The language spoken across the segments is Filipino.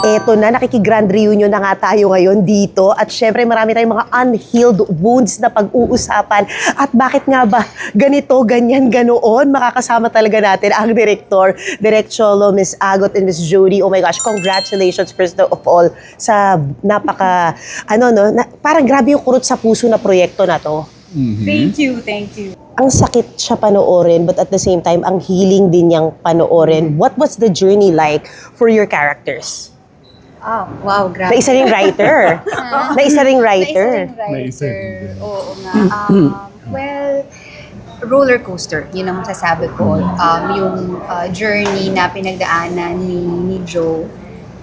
Eto na, nakiki-grand reunion na nga tayo ngayon dito. At syempre marami tayong mga unhealed wounds na pag-uusapan. At bakit nga ba ganito, ganyan, ganoon? Makakasama talaga natin ang director, Direk Cholo, Miss Agot and Miss Jody. Oh my gosh, congratulations first of all sa napaka, parang grabe yung kurot sa puso na proyekto na to. Mm-hmm. Thank you. Ang sakit siya panoorin, but at the same time, ang healing din niyang panoorin. What was the journey like for your characters? Oh, wow, grabe. Na isa ring writer. Oo nga. Well, roller coaster, yun ang masasabi ko. Yung journey na pinagdaanan ni Joe,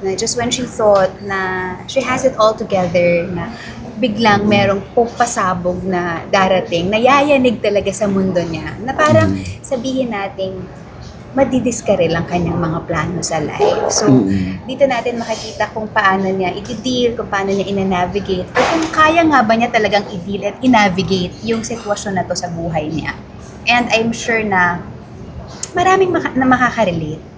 na just when she thought na she has it all together, na biglang merong pasabog na darating, nayayanig talaga sa mundo niya, na parang sabihin natin, madidiskare lang kanyang mga plano sa life. So, dito natin makikita kung paano niya i-deal, kung paano niya i-navigate, or kung kaya nga ba niya talagang i-deal at i-navigate yung sitwasyon na to sa buhay niya. And I'm sure na maraming na makaka-relate.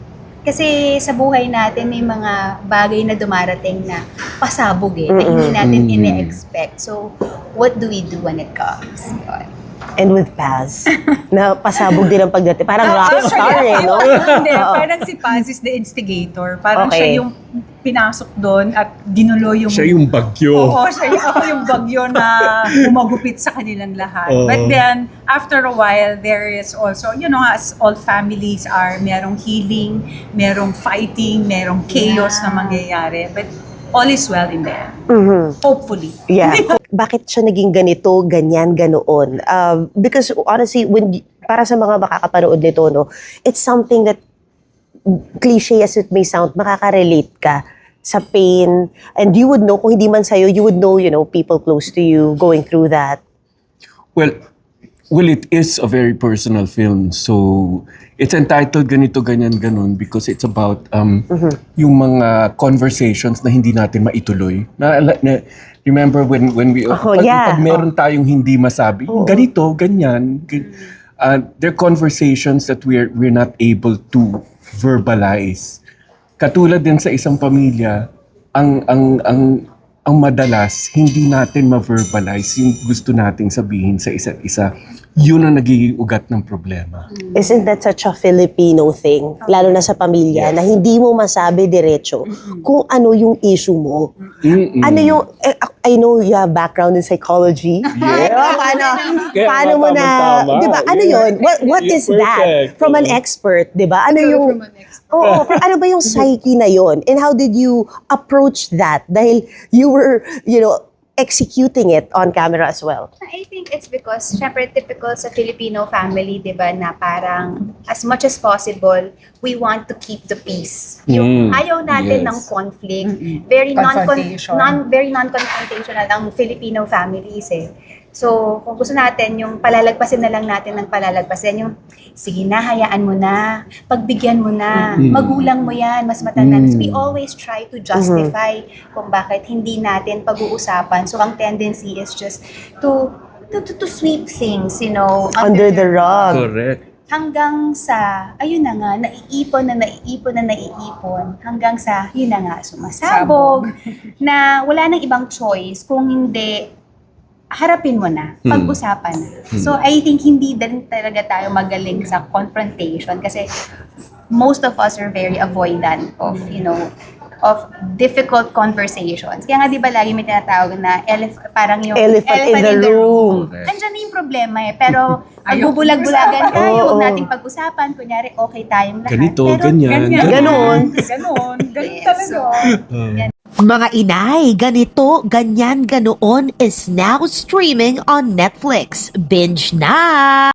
Kasi sa buhay natin may mga bagay na dumarating na pasabog na hindi natin ine-expect. So, what do we do when it comes? And with Paz, na pasabog din ang pagdating. Parang rockstar no? Hindi, parang si Paz is the instigator. Parang siya yung pinasok doon at ginulo yung... Siya yung bagyo. Oo, ako yung bagyo na umagupit sa kanilang lahat. But then, after a while, there is also, as all families are, merong healing, merong fighting, merong chaos na mangyayari. But all is well in the end. Hopefully. Yeah. Bakit siya naging ganito, ganyan, ganoon? Because honestly, para sa mga makakapanood nito, it's something that, cliche as it may sound, makaka-relate ka sa pain. And you would know, kung hindi man sa'yo, you would know, people close to you going through that. Well, it is a very personal film. So, it's entitled Ganito, Ganyan, Ganon because it's about yung mga conversations na hindi natin maituloy. Remember when we... pag meron tayong hindi masabi, ganito, ganyan. There are conversations that we're not able to verbalize. Katulad din sa isang pamilya, ang madalas, hindi natin ma-verbalize yung gusto nating sabihin sa isa't isa. Yun ang nagiging ugat ng problema. Isn't that such a Filipino thing? Lalo na sa pamilya, na hindi mo masabi diretso kung ano yung issue mo. Ano yung, I know you have background in psychology. Paano mo na, di ba, ano yun? What is that? From an expert, di ba? Ano yung, ano ba yung psyche na yun? And how did you approach that? Dahil you were, executing it on camera as well. I think it's because, syempre, typical sa Filipino family, di ba, na parang as much as possible, we want to keep the peace. Yung ayaw natin ng conflict. Very non-confrontational ang Filipino families So, kung gusto natin, yung palalagpasin na lang natin ng palalagpasin, yung sige na, hayaan mo na, pagbigyan mo na, magulang mo yan, mas matanda. So, we always try to justify kung bakit hindi natin pag-uusapan. So, ang tendency is just to sweep things, under the rug. Correct. Hanggang sa, ayun na nga, naiipon, hanggang sa, yun na nga, sumasabog, na wala nang ibang choice kung hindi harapin mo na, pag-usapan na. So, I think hindi din talaga tayo magaling sa confrontation kasi most of us are very avoidant of, of difficult conversations. Kaya nga di ba lagi may tinatawag na parang yung elephant in the room. Andyan na yung problema pero magbubulag-bulagan tayo, huwag nating pag-usapan. Kunyari, okay tayong lahat. Ganito, pero, ganyan. Ganon. Ganun talaga. Mga inay, ganito, ganyan, ganoon is now streaming on Netflix. Binge na!